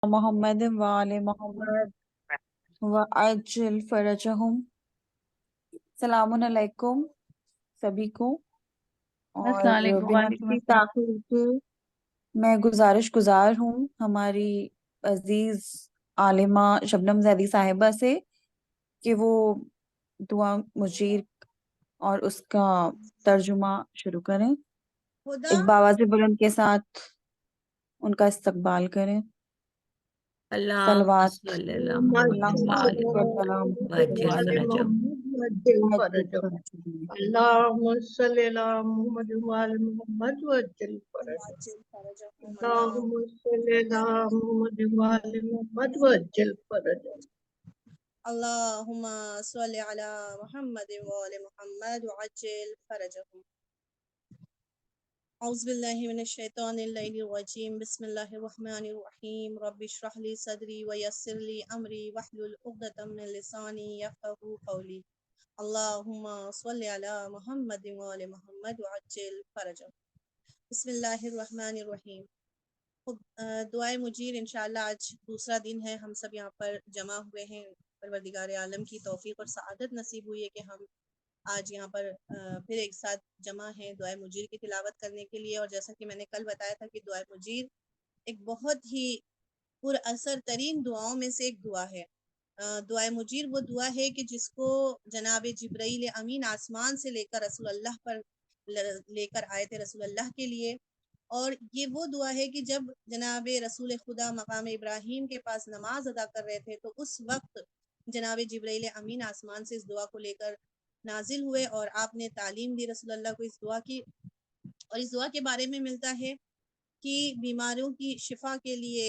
محمد وآل محمد وعجل فرجہم۔ سلام علیکم سبھی کو، اور السلام علیکم۔ بنا وعلیکم کسی السلام۔ تاخیر کے میں گزار ہوں ہماری عزیز عالمہ شبنم زیدی صاحبہ سے کہ وہ دعا مجیر اور اس کا ترجمہ شروع کریں۔ ایک باواز بلند کے ساتھ ان کا استقبال کریں۔ اللہم صلوات صلی اللہ اللہ محمد وآل سلام محمد وعجل فرجہم۔ اللهم صل على محمد وآل محمد وعجل فرجهم اللهم صل على محمد وآل محمد وعجل فرجهم اللهم صل على محمد وآل محمد وعجل فرجهم۔ اعوذ باللہ من الشیطان اللعین الرجیم، بسم اللہ الرحمن الرحیم۔ رب اشرح لي صدری ویسر لي امری واحلل عقدۃ من لسانی یفقہوا قولی۔ اللہم صل علی محمد وآل محمد وعجل فرجهم۔ بسم اللہ الرحمن الرحیم۔ دعائے مجیر انشاءاللہ آج دوسرا دن ہے، ہم سب یہاں پر جمع ہوئے ہیں۔ پروردگار عالم کی توفیق اور سعادت نصیب ہوئی ہے کہ ہم آج یہاں پر پھر ایک ساتھ جمع ہیں دعائے مجیر کی تلاوت کرنے کے لیے۔ اور جیسا کہ میں نے کل بتایا تھا کہ دعائے مجیر ایک بہت ہی پر اثر ترین دعاؤں میں سے ایک دعا ہے۔ دعائے مجیر وہ دعا ہے کہ جس کو جناب جبرائیل امین آسمان سے لے کر رسول اللہ پر لے کر آئے تھے رسول اللہ کے لیے۔ اور یہ وہ دعا ہے کہ جب جناب رسول خدا مقام ابراہیم کے پاس نماز ادا کر رہے تھے تو اس وقت جناب جبرائیل امین آسمان سے اس دعا کو لے کر نازل ہوئے اور آپ نے تعلیم دی رسول اللہ کو اس دعا کی۔ اور اس دعا کے بارے میں ملتا ہے کہ بیماریوں کی شفا کے لیے،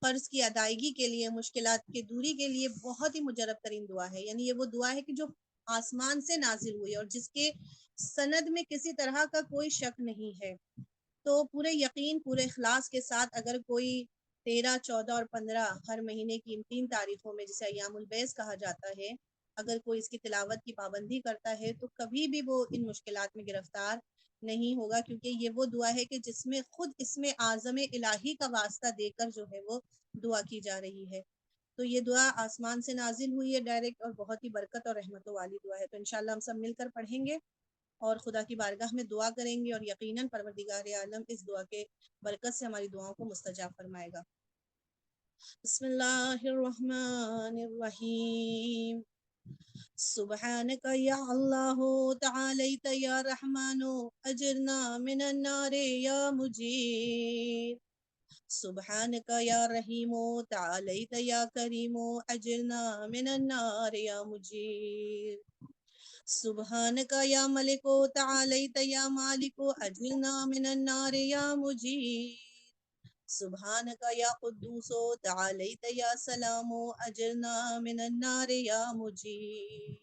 قرض کی ادائیگی کے لیے، مشکلات کی دوری کے لیے بہت ہی مجرب ترین دعا ہے۔ یعنی یہ وہ دعا ہے کہ جو آسمان سے نازل ہوئی اور جس کے سند میں کسی طرح کا کوئی شک نہیں ہے۔ تو پورے یقین، پورے اخلاص کے ساتھ اگر کوئی 13، 14 اور 15 ہر مہینے کی ان 3 تاریخوں میں جسے ایام البیض کہا جاتا ہے، اگر کوئی اس کی تلاوت کی پابندی کرتا ہے تو کبھی بھی وہ ان مشکلات میں گرفتار نہیں ہوگا، کیونکہ یہ وہ دعا ہے کہ جس میں خود اسم اعظم الہی کا واسطہ دے کر جو ہے وہ دعا کی جا رہی ہے۔ تو یہ دعا آسمان سے نازل ہوئی ہے ڈائریکٹ، اور بہت ہی برکت اور رحمتوں والی دعا ہے۔ تو انشاءاللہ ہم سب مل کر پڑھیں گے اور خدا کی بارگاہ میں دعا کریں گے، اور یقیناً پروردگار عالم اس دعا کے برکت سے ہماری دعاؤں کو مستجاب فرمائے گا۔ بسم اللہ الرحمن الرحیم۔ سبحانک یا اللہ تعالیت یا رحمان اجرنا من النار یا مجیر۔ سبحانک یا رحیم تعالیت یا کریم اجرنا من النار یا مجیر۔ سبحانک یا ملک تعالیت یا مالک اجرنا من النار یا مجیر۔ سبحانک یا قدوس تعالیت یا سلام اجرنا من النار یا مجیر۔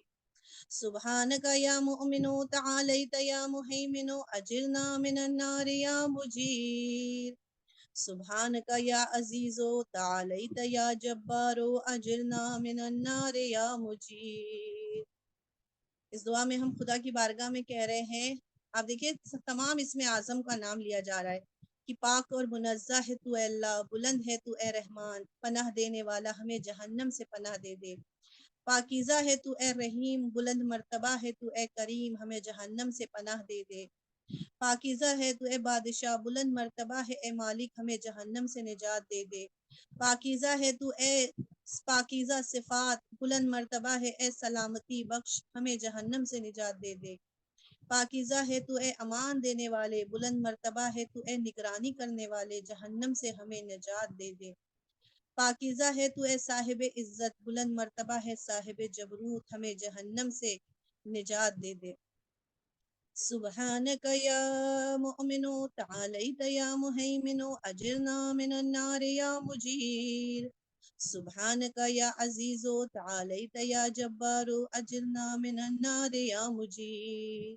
سبحانک یا مؤمن تعالیت یا مہیمن اجرنا من النار یا مجیر۔ سبحانک یا عزیز تعالیت یا جبار اجرنا من النار یا مجیر۔ اس دعا میں ہم خدا کی بارگاہ میں کہہ رہے ہیں، آپ دیکھیں تمام اسم اعظم کا نام لیا جا رہا ہے کہ پاک اور منزہ ہے تو اے اللہ، بلند ہے تو اے رحمان، پناہ دینے والا ہمیں جہنم سے پناہ دے دے۔ پاکیزہ ہے تو اے رحیم، بلند مرتبہ ہے تو اے کریم، ہمیں جہنم سے پناہ دے دے۔ پاکیزہ ہے تو اے بادشاہ، بلند مرتبہ ہے اے مالک، ہمیں جہنم سے نجات دے دے۔ پاکیزہ ہے تو اے پاکیزہ صفات، بلند مرتبہ ہے اے سلامتی بخش، ہمیں جہنم سے نجات دے دے۔ پاکیزہ ہے تو اے امان دینے والے، بلند مرتبہ ہے تو اے نگرانی کرنے والے، جہنم سے ہمیں نجات دے دے۔ پاکیزہ ہے تو اے صاحب عزت، بلند مرتبہ ہے صاحب جبروت، ہمیں جہنم سے نجات دے دے۔ سبحانک یا مؤمن تعالیت یا مہیمن اجرنا من النار یا مجیر۔ سبحانک یا عزیز تعالیت یا جبار اجرنا من النار یا مجیر۔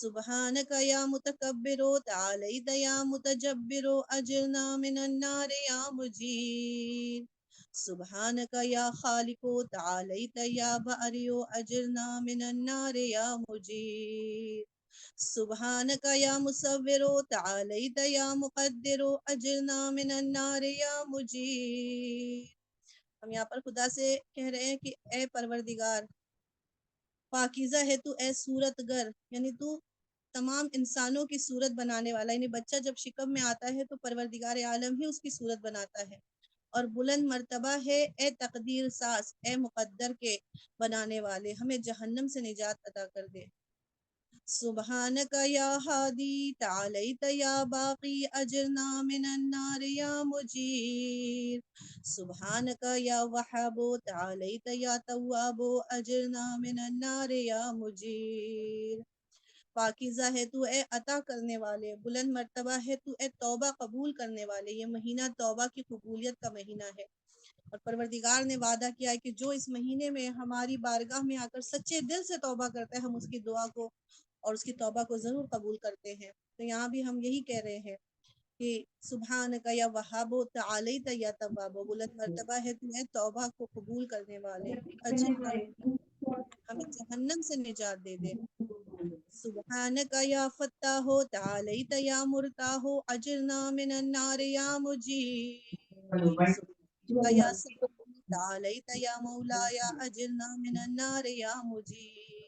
سبحانک یا متکبر تعالیت یا متجبر اجرنا من النار یا مجیر۔ سبحانک یا خالق تعالیت یا باری اجرنا من النار یا مجیر۔ سبحانک یا مصور تعالیت یا مقدر اجرنا من النار یا مجیر۔ ہم یہاں پر خدا سے کہہ رہے ہیں کہ اے پروردگار، پاکیزہ ہے تو، اے صورت گر، یعنی تو تمام انسانوں کی صورت بنانے والا، یعنی بچہ جب شکم میں آتا ہے تو پروردگار عالم ہی اس کی صورت بناتا ہے، اور بلند مرتبہ ہے اے تقدیر ساز، اے مقدر کے بنانے والے، ہمیں جہنم سے نجات عطا کر دے۔ سبحانک یا ہادی تعالیت یا باقی اجرنا من النار یا مجیر۔ سبحانک یا وہاب تعالیت یا تواب اجرنا من النار یا مجیر۔ پاکیزہ ہے تو، اے عطا کرنے والے، بلند مرتبہ ہے تو، اے توبہ قبول کرنے والے۔ یہ مہینہ توبہ کی قبولیت کا مہینہ ہے، اور پروردگار نے وعدہ کیا ہے کہ جو اس مہینے میں ہماری بارگاہ میں آ کر سچے دل سے توبہ کرتا ہے، ہم اس کی دعا کو اور اس کی توبہ کو ضرور قبول کرتے ہیں۔ تو یہاں بھی ہم یہی کہہ رہے ہیں کہ سبحانک یا وہاب تعالیت یا تواب، بلند مرتبہ ہے تو، اے توبہ کو قبول کرنے والے، اجرنا، ہمیں جہنم سے نجات دے دے۔ سبحانک یا فتاح تعالیت یا مرتاح اجرنا من النار یا مجیر۔ سبحانک یا سلام تعالیت یا مولایا اجرنا من النار یا مجیر۔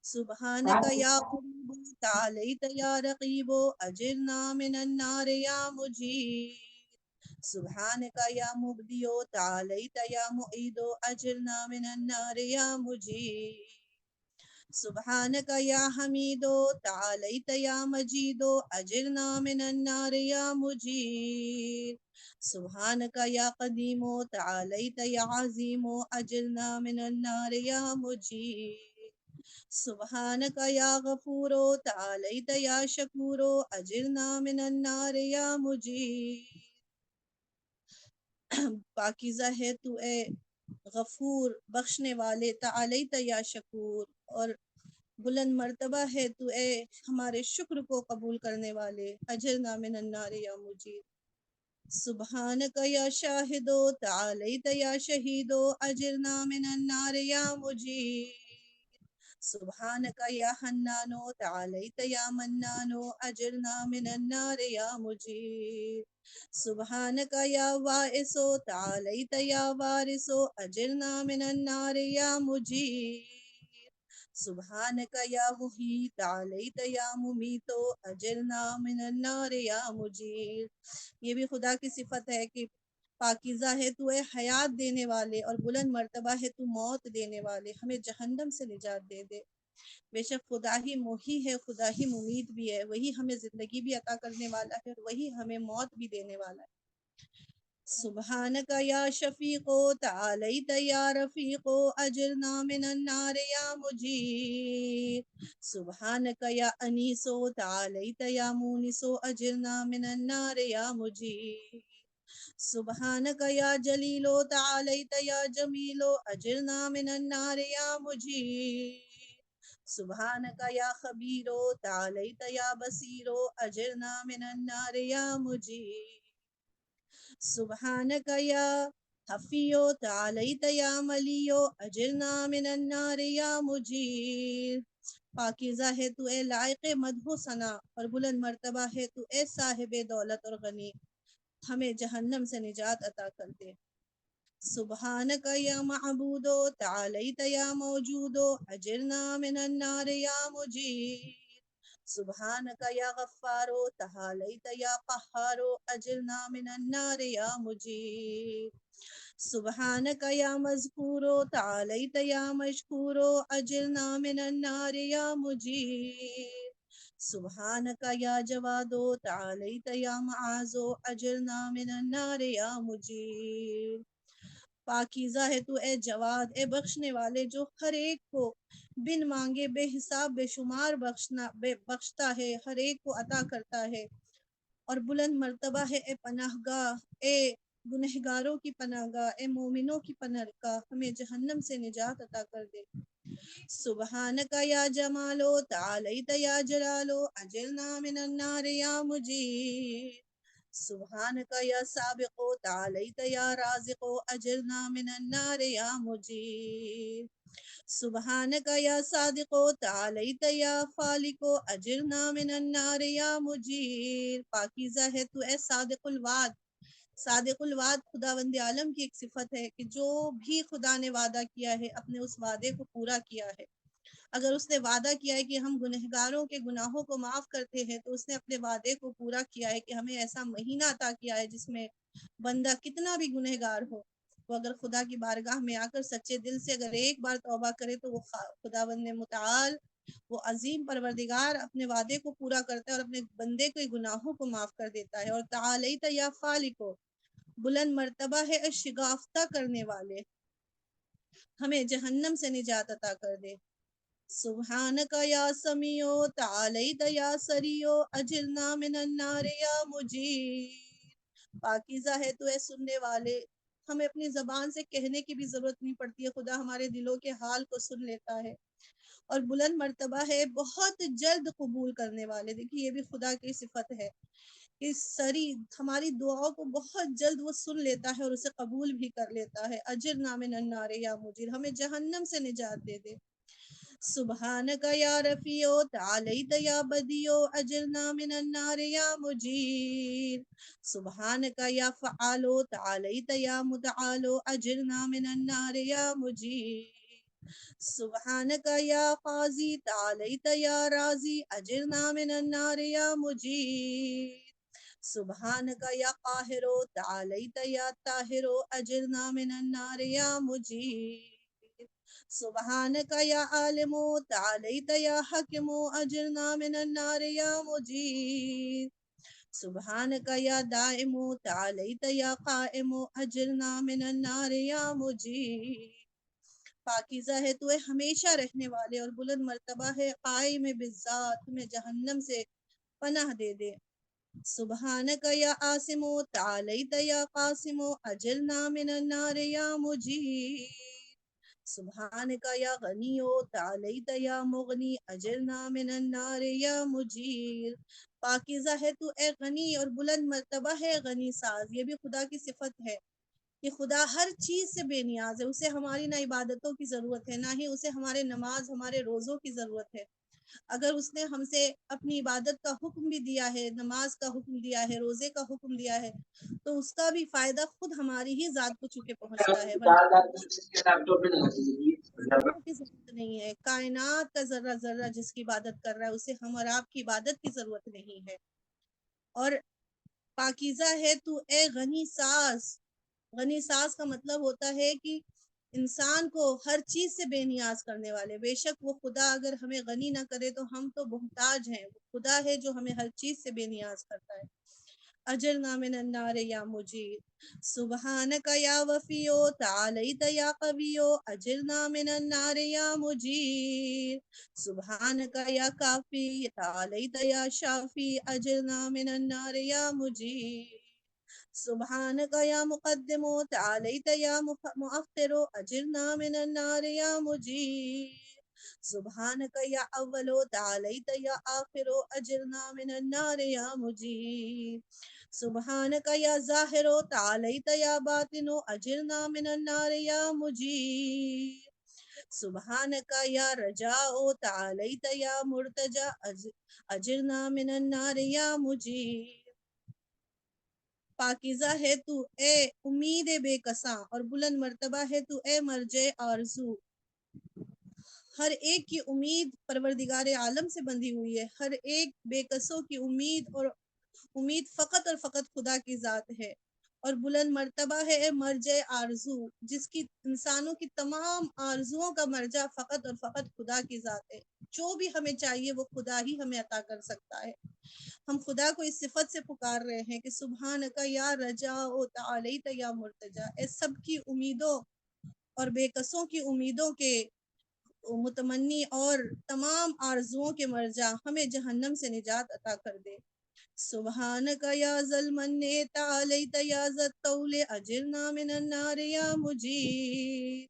سبحانک یا قریب تعالیت یا رقیب اجرنا من النار یا مجیر۔ سبحانک یا مبدی تعالیت یا معید اجرنا من النار یا مجیر۔ سبحانک یا حمید تعالیت یا مجید اجرنا من النار یا مجیر۔ سبحانک یا قدیم تعالیت یا عظیم اجرنا من النار یا مجیر۔ سبحانک یا غفور تعالیت یا شکور اجرنا من النار یا مجیر۔ پاکیزہ ہے تو، اے غفور بخشنے والے، تعالیت یا شکور، اور بلند مرتبہ ہے تو، اے ہمارے شکر کو قبول کرنے والے، اجرنا من النار یا مجیر۔ سبحانک یا شاہد تعالیت یا شہید اجرنا من النار یا مجیر۔ سبحانک یا حنان تعالیت یا منان اجرنا من النار یا مجیر۔ سبحانک یا واعث تعالیت یا وارث اجرنا من النار یا مجیر۔ سبحانک یا محیی تعالیت یا ممیت اجرنا من النار یا مجیر۔ یہ بھی خدا کی صفت ہے کہ پاکیزہ ہے تو، اے حیات دینے والے، اور بلند مرتبہ ہے تو، موت دینے والے، ہمیں جہنم سے نجات دے دے۔ بے شک خدا ہی محیی ہے، خدا ہی ممیت بھی ہے، وہی ہمیں زندگی بھی عطا کرنے والا ہے، اور وہی ہمیں موت بھی دینے والا ہے۔ سبحانک یا شفیق تعالیت یا رفیق اجرنا من النار یا مجیر۔ سبحانک یا انیس تعالیت یا مونس اجرنا من النار یا مجیر۔ سبحانک یا جلیل تعالیت یا جمیل اجرنا من النار یا مجیر۔ سبحانک یا خبیر تعالیت یا بصیر اجرنا من النار یا مجیر۔ سبحانک یا حفی تعالیت یا ملی اجرنا من النار یا مجیر۔ پاکیزہ ہے تو، اے لائق مدح و ثنا، اور بلند مرتبہ ہے تو، اے صاحب دولت اور غنی، ہمیں جہنم سے نجات عطا کر دے۔ سبحانک یا معبود تعالیت یا موجود اجرنا من النار یا مجیر۔ سبحانک یا غفار تعالیت یا قہار اجرنا من النار یا مجیر۔ سبحانک یا مذکور تعالیت یا مشکور اجرنا من النار یا مجیر۔ سبحانک یا جواد تعالیت یا معاذ اجرنا من النار یا مجیر۔ پاکیزہ ہے تو، اے جواد، اے بخشنے والے، جو ہر ایک کو بن مانگے بے حساب بے شمار بخشتا ہے، ہر ایک کو عطا کرتا ہے، اور بلند مرتبہ ہے اے پناہ گاہ، اے گنہگاروں کی پناہ گاہ، اے مومنوں کی پناہ گاہ، ہمیں جہنم سے نجات عطا کر دے۔ سبحانک یا جمال تعالیت یا جلال اجرنا من النار یا مجیر۔ سبحانک یا سابق تعالیت یا رازق اجرنا من النار یا مجیر سبحانک یا صادق تعالیت یا خالق اجرنا من النار یا مجیر پاکیزہ ہے تو اے صادق الوعد. صادق الوعد خداوند عالم کی ایک صفت ہے کہ جو بھی خدا نے وعدہ کیا ہے اپنے اس وعدے کو پورا کیا ہے. اگر اس نے وعدہ کیا ہے کہ ہم گنہگاروں کے گناہوں کو معاف کرتے ہیں تو اس نے اپنے وعدے کو پورا کیا ہے کہ ہمیں ایسا مہینہ عطا کیا ہے جس میں بندہ کتنا بھی گنہگار ہو وہ اگر خدا کی بارگاہ میں آ کر سچے دل سے اگر ایک بار توبہ کرے تو وہ خداوند متعال وہ عظیم پروردگار اپنے وعدے کو پورا کرتا ہے اور اپنے بندے کے گناہوں کو معاف کر دیتا ہے. اور تعالیت یا خالق بلند مرتبہ ہے اے شگافتہ کرنے والے ہمیں جہنم سے نجات عطا کر دے. سبحانک یا سمیع تعالیت یا سریع اجرنا من النار یا مجیر پاکیزہ ہے تو اے سننے والے ہمیں اپنی زبان سے کہنے کی بھی ضرورت نہیں پڑتی ہے خدا ہمارے دلوں کے حال کو سن لیتا ہے. اور بلند مرتبہ ہے بہت جلد قبول کرنے والے. دیکھیے یہ بھی خدا کی صفت ہے کہ سری ہماری دعاؤں کو بہت جلد وہ سن لیتا ہے اور اسے قبول بھی کر لیتا ہے. اجرنا من النار یا مجیر ہمیں جہنم سے نجات دے دے. سبحانک یا رفیع تعالیت یا بدیع اجرنا من النار یا مجیر سبحانک یا فعال تعالیت یا متعال اجرنا من النار یا مجیر سبحانک یا قاضی تعالیت یا راضی اجرنا من النار یا مجیر سبحانک یا قاہر تعالیت یا طاہر اجرنا من النار یا مجیر سبحانک یا عالم تعالیت یا حکم اجرنا من النار یا مجیر سبحانک یا دائم تعالیت یا قائم اجرنا من النار یا مجیر پاکیزہ ہے تو ہمیشہ رہنے والے اور بلند مرتبہ ہے قائم بالذات میں جہنم سے پناہ دے دے. سبحانک یا عاصم تعالیت یا قاسم اجرنا من النار یا مجیر سبحانک یا غنی تعالیت یا مغنی اجرنا من النار یا مجیر پاکیزہ ہے تو اے غنی اور بلند مرتبہ ہے غنی ساز. یہ بھی خدا کی صفت ہے کہ خدا ہر چیز سے بے نیاز ہے. اسے ہماری نہ عبادتوں کی ضرورت ہے نہ ہی اسے ہمارے نماز ہمارے روزوں کی ضرورت ہے. اگر اس نے ہم سے اپنی عبادت کا حکم بھی دیا ہے نماز کا حکم دیا ہے روزے کا حکم دیا ہے تو اس کا بھی فائدہ خود ہماری ہی ذات کو چکے پہنچتا ہے ورنہ کی ضرورت نہیں ہے. کائنات کا ذرہ ذرہ جس کی عبادت کر رہا ہے اسے ہم اور آپ کی عبادت کی ضرورت نہیں ہے. اور پاکیزہ ہے تو اے غنی ساز. غنی ساز کا مطلب ہوتا ہے کہ انسان کو ہر چیز سے بے نیاز کرنے والے. بے شک وہ خدا اگر ہمیں غنی نہ کرے تو ہم تو محتاج ہیں. وہ خدا ہے جو ہمیں ہر چیز سے بے نیاز کرتا ہے. اجرنا من النار یا مجیر سبحانک یا وفی تعالیت یا قوی اجرنا من النار یا مجیر سبحانک یا کافی تعالیت یا شافی اجرنا من النار یا مجیر سبحانک یا مقدم تعالیت یا مؤخر اجرنا من النار یا مجیر سبحانک یا اول تعالیت یا آخر اجرنا من النار یا مجیر سبحانک یا ظاہر تعالیت یا باطن اجرنا من النار یا مجیر سبحانک یا رجاء تعالیت یا مرتجا اجرنا من النار یا مجیر پاکیزہ ہے تو اے امید بے کساں اور بلند مرتبہ ہے تو اے مرجع آرزو. ہر ایک کی امید پروردگار عالم سے بندھی ہوئی ہے. ہر ایک بے کسوں کی امید فقط اور فقط خدا کی ذات ہے. اور بلند مرتبہ ہے اے مرجع آرزو جس کی انسانوں کی تمام آرزوؤں کا مرجع فقط اور فقط خدا کی ذات ہے. جو بھی ہمیں چاہیے وہ خدا ہی ہمیں عطا کر سکتا ہے. ہم خدا کو اس صفت سے پکار رہے ہیں کہ سبحانک یا رجا و تعالیت یا مرتجا. اے سب کی امیدوں اور بے کسوں کی امیدوں کے متمنی اور تمام آرزوؤں کے مرجع ہمیں جہنم سے نجات عطا کر دے. سبحانک یا ذل تعالیت یا ذل طول اجرنا من النار یا مجیر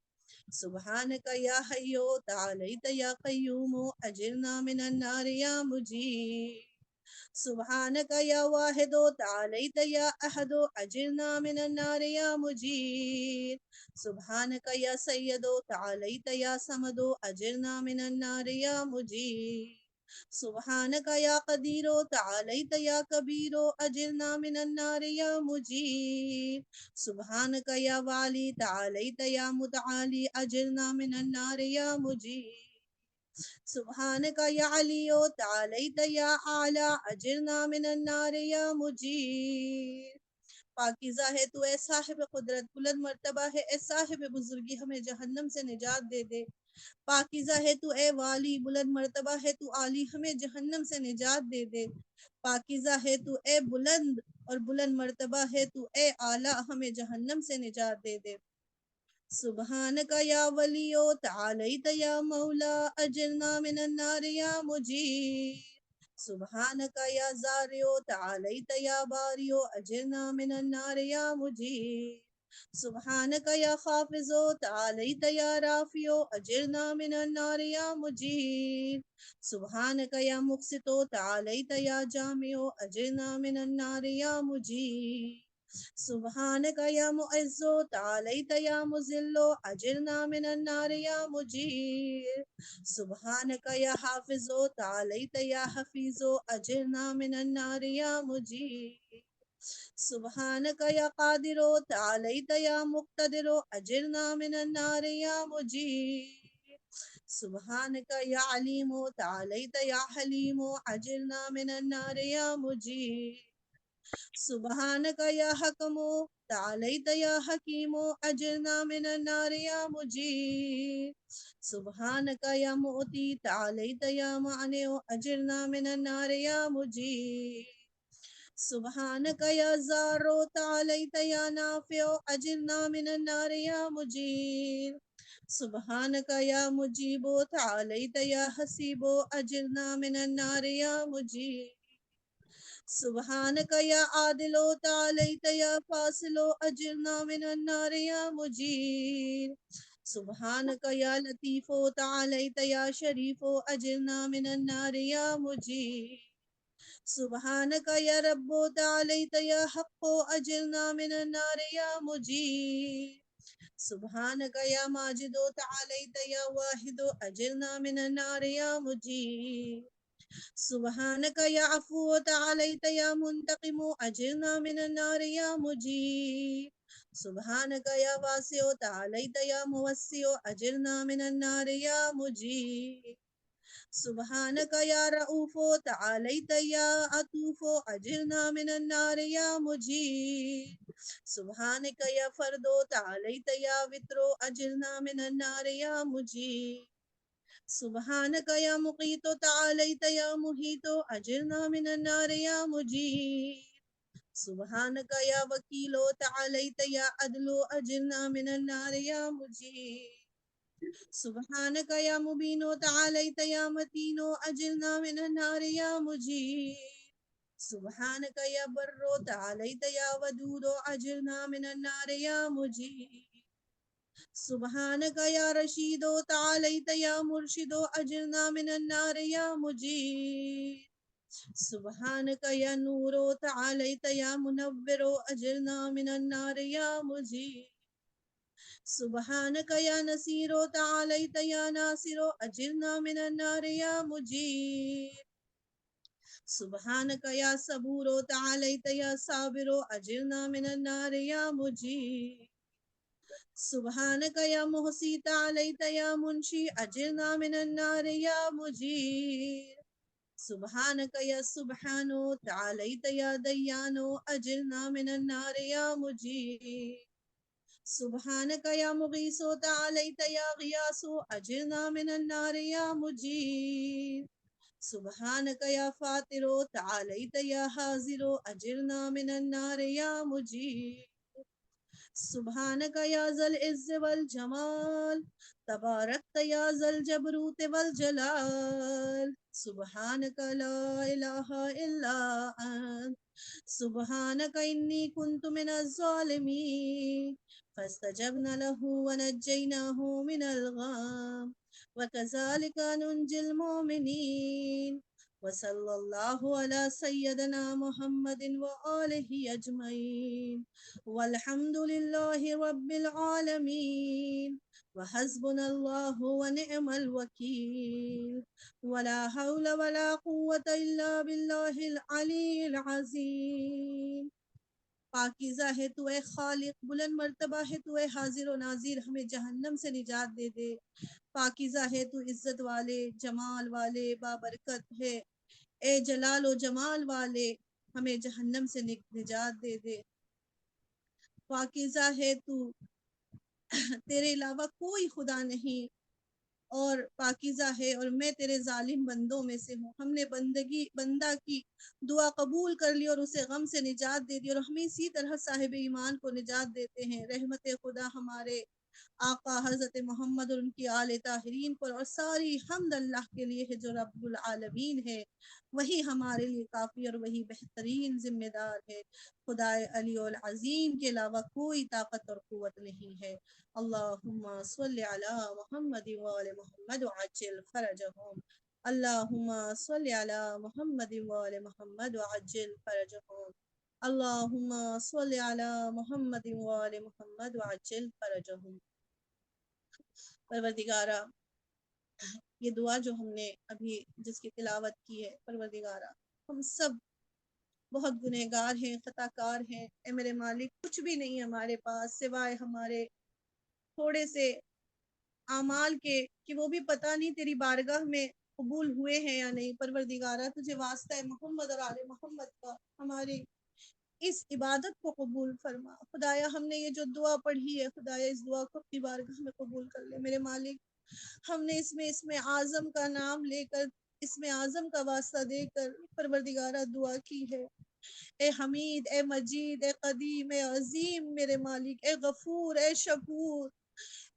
سبحانک یا حی تعالیت یا قیوم اجرنا من النار یا مجیر سبحانك يا واحد تعاليت يا أحد أجرنا من النار يا مجير. سبحانك يا سيد تعاليت يا صمد أجرنا من النار يا مجير. سبحانك يا قدير تعاليت يا كبير أجرنا من النار يا مجير. سبحانك يا والي تعاليت يا متعالي أجرنا من النار يا مجير. سبحانك يا علي تعاليت يا أعلى أجرنا من النار يا مجير. پاکیزہ ہے تو اے صاحب قدرت بلند مرتبہ ہے اے صاحب بزرگی ہمیں جہنم سے نجات دے دے. پاکیزہ ہے تو اے والی بلند مرتبہ ہے تو عالی ہمیں جہنم سے نجات دے دے. پاکیزہ ہے تو اے بلند اور بلند مرتبہ ہے تو اے اعلی ہمیں جہنم سے نجات دے دے. سبحانك يا ولي تعاليت يا مولا أجرنا من النار يا مجير. سبحانك يا زارع تعاليت يا بارئ أجرنا من النار يا مجير. سبحانك يا خافض تعاليت يا رافع أجرنا من النار يا مجير. سبحانك يا مقسط تعاليت يا جامع أجرنا من النار يا مجير. سبحانك يا معز تعاليت يا مذل أجرنا من النار يا مجير. سبحانك يا حافظ تعاليت يا حفيظ أجرنا من النار يا مجير. سبحانك يا قادر تعاليت يا مقتدر أجرنا من النار يا مجير. سبحانك يا عليم تعاليت يا حليم أجرنا من النار يا مجير. سبحانك يا حكم تعاليت يا حكيم أجرنا من النار يا مجير. سبحانك يا مؤتي تعاليت يا معنع أجرنا من النار يا مجير. سبحانك يا زار تعاليت يا نافع أجرنا من النار يا مجير. سبحانك يا مجيب تعاليت يا حسيب أجرنا من النار يا مجير. سبحانك يا عادل تعاليت يا فاصل أجرنا من النار يا مجير. سبحانك يا لطيف تعاليت يا شريف أجرنا من النار يا مجير. سبحانك يا رب تعاليت يا حق أجرنا من النار يا مجير. سبحانك يا ماجد تعاليت يا واحد أجرنا من النار يا مجير. سبحانك يا عفو تعاليت يا منتقم أجرنا من النار يا مجير. سبحانك يا واسع تعاليت يا موسع أجرنا من النار يا مجير. سبحانك يا رؤوف تعاليت يا عطوف أجرنا من النار يا مجير. سبحانك يا فرد تعاليت يا وتر أجرنا من النار يا مجير. سبحانك يا مقيت تعاليت يا محيط أجرنا من النار يا مجير. سبحانك يا وكيل تعاليت يا عدل أجرنا من النار يا مجير. سبحانك يا مبين تعاليت يا متين أجرنا من النار يا مجير. سبحانك يا بر تعاليت يا ودود أجرنا من النار يا مجير. سبحانك يا رشيد تعاليت يا مرشد أجرنا من النار يا مجير. سبحانك يا نور تعاليت يا منور أجرنا من النار يا مجير. سبحانك يا نصير تعاليت يا ناصر أجرنا من النار يا مجير. سبحانك يا صبور تعاليت يا صابر أجرنا من النار يا مجير. سبحانك يا محصي تعاليت يا منشي أجرنا من النار يا مجير. سبحانك يا سبحان تعاليت يا ديان أجرنا من النار يا مجير. سبحانك يا مغيث تعاليت يا غياث أجرنا من النار يا مجير. سبحانك يا فاطر تعاليت يا حاضر أجرنا من النار يا مجير. سبحانك يا ذا العز والجمال تباركت يا ذا الجبروت والجلال. سبحانك لا إله إلا أنت سبحانك إني كنت من الظالمين. فاستجبنا له ونجيناه من الغام وكذلك ننجي المؤمنين وصلی اللہ علی سیدنا محمد وآلہ اجمعین والحمد للہ رب العالمین وحسبنا اللہ ونعم الوکیل ولا حول ولا قوة الا باللہ العلی العظیم۔ پاکیزہ ہے تو اے خالق، بلند مرتبہ ہے تو اے حاضر و ناظر، ہمیں جہنم سے نجات دے دے۔ پاکیزہ ہے تو عزت والے، جمال والے، بابرکت ہے، اے جلال و جمال والے، ہمیں جہنم سے نجات دے دے۔ پاکیزہ ہے تو، تیرے علاوہ کوئی خدا نہیں، اور پاکیزہ ہے اور میں تیرے ظالم بندوں میں سے ہوں۔ ہم نے بندہ کی دعا قبول کر لی اور اسے غم سے نجات دے دی، اور ہم اسی طرح صاحب ایمان کو نجات دیتے ہیں۔ رحمت خدا ہمارے آقا حضرت محمد اور ان کی آل طاہرین پر، اور ساری حمد اللہ کے لیے ہے جو رب العالمین ہے، وہی ہمارے لیے کافی اور وہی بہترین ذمہ دار ہے۔ خدا علی العظیم کے علاوہ کوئی طاقت اور قوت نہیں ہے۔ اللہم صلی علی محمد وآل محمد وعجل فرجہم۔ اللہم صلی علی محمد وآل محمد وعجل فرجہم۔ اللہم صلی علی محمد وآل محمد وعجل فرجہم۔ پروردگارہ، یہ دعا جو ہم نے ابھی جس کی تلاوت کی ہے، پروردگارہ ہم سب بہت گنہگار ہیں، خطا کار ہیں، اے میرے مالک کچھ بھی نہیں ہے ہمارے پاس سوائے ہمارے تھوڑے سے اعمال کے، کہ وہ بھی پتہ نہیں تیری بارگاہ میں قبول ہوئے ہیں یا نہیں۔ پروردگارہ تجھے واسطہ ہے محمد اور آل محمد کا ہماری اس عبادت کو قبول فرما۔ خدایا ہم نے یہ جو دعا پڑھی ہے، خدایا اس دعا کو اپنی بارگاہ میں قبول کر لے میرے مالک۔ ہم نے اس میں اعظم کا نام لے کر، اس میں اعظم کا واسطہ دے کر پروردگارہ دعا کی ہے۔ اے حمید، اے مجید، اے قدیم، اے عظیم میرے مالک، اے غفور، اے شکور،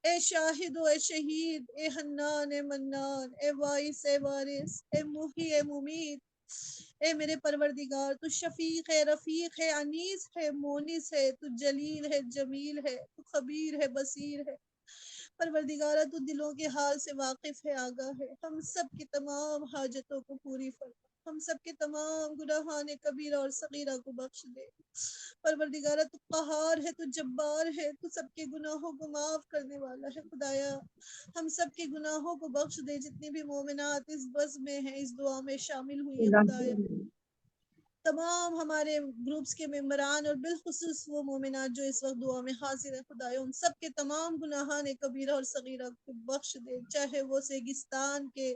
اے شاہد و اے شہید، اے حنان، اے منان، اے وائس، اے وارث، اے محی، اے ممید، اے میرے پروردگار تو شفیق ہے، رفیق ہے، انیس ہے، مونس ہے، تو جلیل ہے، جمیل ہے، تو خبیر ہے، بصیر ہے۔ پروردگارہ تو دلوں کے حال سے واقف ہے، آگاہ ہے۔ ہم سب کی تمام حاجتوں کو پوری فرما، ہم سب کے تمام گناہان کبیرہ اور صغیرہ کو بخش دے۔ پروردگارہ تو قہار ہے، تو جبار ہے، تو سب کے گناہوں کو معاف کرنے والا ہے۔ خدایا ہم سب کے گناہوں کو بخش دے۔ جتنی بھی مومنات اس بز میں ہیں، اس دعا میں شامل ہوئی ہیں، خدایا تمام ہمارے گروپس کے ممبران اور بالخصوص وہ مومنات جو اس وقت دعا میں حاضر ہیں، خدایا ان سب کے تمام گناہان کبیرہ اور صغیرہ کو بخش دے، چاہے وہ ریگستان کے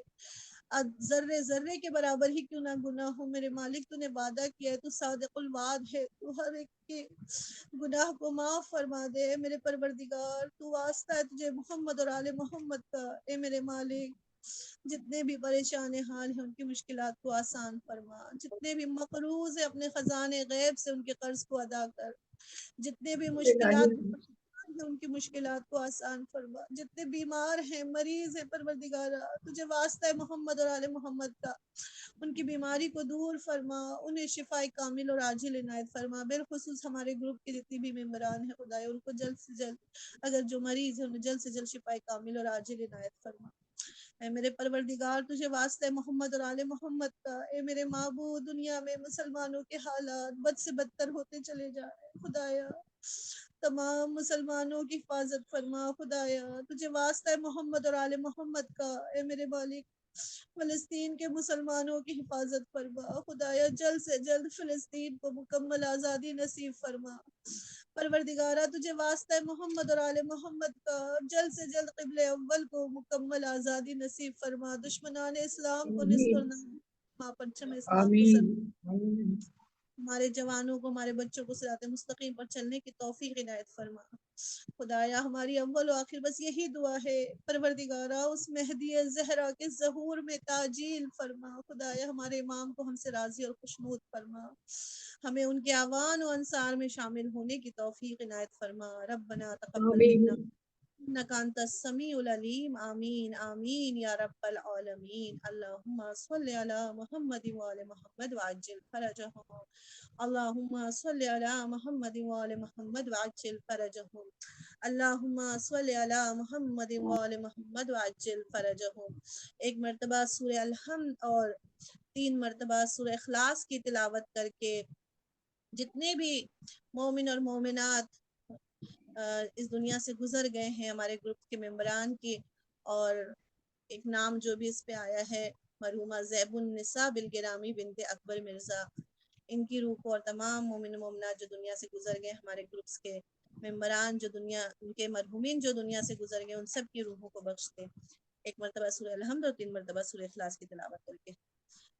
ذرے ذرے کے برابر ہی کیوں نہ گناہ ہو۔ میرے مالک تو نے وعدہ کیا ہے، تو صادق الوعد ہے، تو ہر ایک کے گناہ کو معاف فرما دے۔ میرے پروردگار تو واسطہ ہے تجھے محمد اور آل محمد کا، اے میرے مالک جتنے بھی پریشان حال ہیں ان کی مشکلات کو آسان فرما، جتنے بھی مقروض ہیں اپنے خزانے غیب سے ان کے قرض کو ادا کر، جتنے بھی مشکلات میں پریشان ہیں ان کی مشکلات کو آسان فرما، جتنے بیمار ہیں، مریض ہیں، پروردگارہ تجھے واسطہ ہے محمد اور آل محمد کا، ان کی بیماری کو دور فرما، انہیں شفاء کامل اور عاجل عنایت فرما۔ بالخصوص ہمارے گروپ کے جتنی بھی ممبران ہیں، خدایا ان کو جلد سے جلد، اگر جو مریض ہیں انہیں جلد سے جلد شفاء کامل اور عاجل عنایت فرما۔ اے میرے پروردگار تجھے واسطہ ہے محمد اور آل محمد کا، اے میرے معبود دنیا میں مسلمانوں کے حالات بد سے بدتر ہوتے چلے جا رہے ہیں، خدایا تمام مسلمانوں کی حفاظت فرما۔ خدایا تجھے واسطہ ہے محمد اور آل محمد کا، اے میرے مالک فلسطین کے مسلمانوں کی حفاظت فرما۔ خدایا جلد سے جلد فلسطین کو مکمل آزادی نصیب فرما۔ پروردگارہ تجھے واسطہ ہے محمد اور آل محمد کا، جلد سے جلد قبل اول کو مکمل آزادی نصیب فرما۔ دشمنان اسلام کو نصف اور پرچم اسلام کو سر، ہمارے جوانوں کو، ہمارے بچوں کو صراط مستقیم پر چلنے کی توفیق عنایت فرما۔ خدایا ہماری اول و آخر بس یہی دعا ہے، پروردگارہ اس مہدی زہرا کے ظہور میں تعجیل فرما۔ خدایا ہمارے امام کو ہم سے راضی اور خوشنود فرما، ہمیں ان کے اعوان و انصار میں شامل ہونے کی توفیق عنایت فرما۔ ربنا تقبل منا انک انت السمیع العلیم، آمین آمین یا رب العالمین۔ اللہم صلی علی محمد وآل محمد وعجل فرجہم۔ اللہم صلی علی محمد وآل محمد وعجل فرجہم۔ اللہم صلی علی محمد وآل محمد وعجل فرجہم۔ ایک مرتبہ سورہ الحمد اور 3 مرتبہ سورہ اخلاص کی تلاوت کر کے جتنے بھی مومن اور مومنات اس دنیا سے گزر گئے ہیں ہمارے گروپ کے ممبران کی، اور ایک نام جو بھی اس پہ آیا ہے مرحومہ زیب النساء بالگرامی بنت اکبر مرزا، ان کی روح کو اور تمام مومن و مومنات جو دنیا سے گزر گئے ہمارے گروپس کے ممبران جو دنیا ان کے مرحومین جو دنیا سے گزر گئے ان سب کی روحوں کو بخش دے۔ ایک مرتبہ سورہ الحمد اور 3 مرتبہ سورہ اخلاص کی تلاوت کر کے۔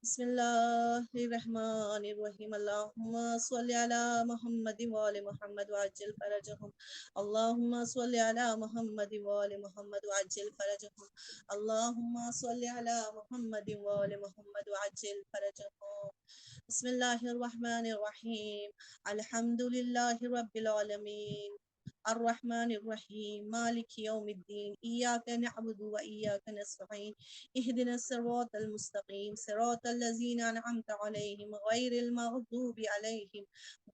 بسم اللہ الرحمن الرحیم، اللہم صلی علی محمد وآل محمد وعجل فرجہم، اللہم صلی علی محمد وآل محمد وعجل فرجہم، اللہم صلی علی محمد وآل محمد وعجل فرجہم۔ بسم اللہ الرحمن الرحیم، الحمد للہ رب العالمین، الرحمن الرحیم، مالک یوم الدین، ایاک نعبد و ایاک نستعین، اہدنا الصراط المستقیم، صراط الذین انعمت علیہم غیر المغضوب علیہم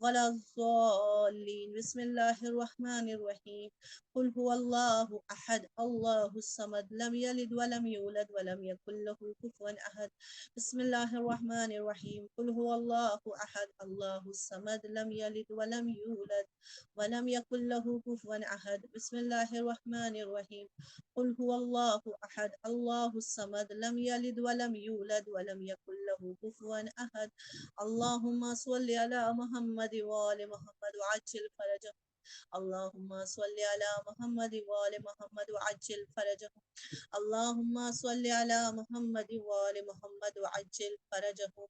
ولا الضالین۔ بسم اللہ الرحمن الرحیم، قل هو اللہ احد اللہ الصمد لم یلد ولم یولد ولم یکن له کفوا احد۔ بسم اللہ الرحمن الرحیم، قل هو اللہ احد اللہ الصمد لم یلد ولم یولد ولم یکن له کفوا احد۔ بسم اللہ الرحمن الرحیم، قل هو اللہ احد اللہ الصمد لم یلد ولم یولد ولم یکن له کفوا احد۔ اللہم صلی علی محمد وآل محمد وعجل فرجہم، اللہم صلی علی محمد وآل محمد وعجل فرجہم، اللہم صلی علی محمد وآل محمد وعجل فرجہم۔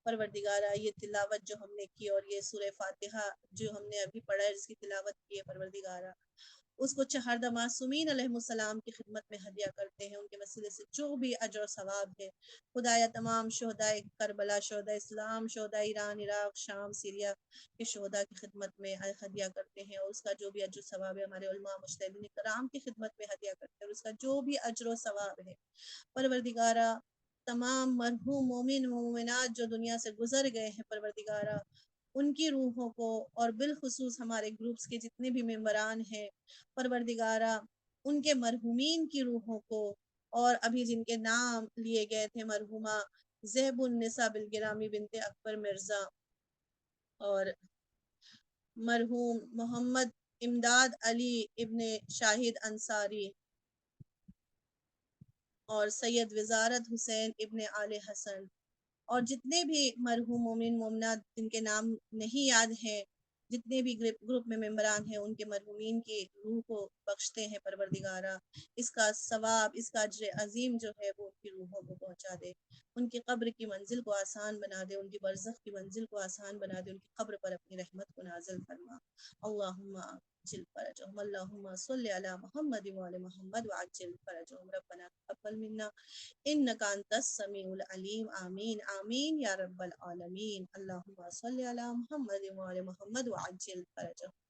پروردگارہ یہ تلاوت جو ہم نے کی اور یہ سورہ فاتحہ جو ہم نے ابھی پڑھا ہے جس کی تلاوت کی ہے پروردگارہ، اس کو چہردہ معصومین علیہ السلام کی خدمت میں ہدیہ کرتے ہیں، ان کے وسیلے سے جو بھی اجر و ثواب ہے خدایا تمام شہداء کربلا، شہداء اسلام، شہداء ایران، عراق، شام، سیریا کے شہداء کی خدمت میں ہدیہ کرتے ہیں، اور اس کا جو بھی اجر و ثواب ہے ہمارے علماء مجتہدین کرام کی خدمت میں ہدیہ کرتے ہیں، اور اس کا جو بھی اجر و ثواب ہے پروردگارہ تمام مرحوم مومن مومنات جو دنیا سے گزر گئے ہیں پروردگارہ ان کی روحوں کو، اور بالخصوص ہمارے گروپس کے جتنے بھی ممبران ہیں پروردگارہ ان کے مرحومین کی روحوں کو، اور ابھی جن کے نام لیے گئے تھے مرحومہ زیب النساء بالگرامی بنت اکبر مرزا، اور مرحوم محمد امداد علی ابن شاہد انصاری، اور سید وزارت حسین ابن آل حسن، اور جتنے بھی مرحوم مومن مومنات جن کے نام نہیں یاد ہیں، جتنے بھی گروپ میں ممبران ہیں ان کے مرحومین کی روح کو بخشتے ہیں پروردگارہ، اس کا ثواب، اس کا اجر عظیم جو ہے وہ ان کی روحوں کو پہنچا دے، ان کی قبر کی منزل کو آسان بنا دے، ان کی برزخ کی منزل کو آسان بنا دے، ان کی قبر پر اپنی رحمت کو نازل فرما۔ اللہم عجل فرجہم، اللہم صلی علی محمد وعلی محمد وعجل فرجہم، ربنا تقبل منا انک انت السمیع العلیم، آمین آمین یا رب العالمین۔ اللہم صلی علی محمد وعلی محمد وعجل فرجہم۔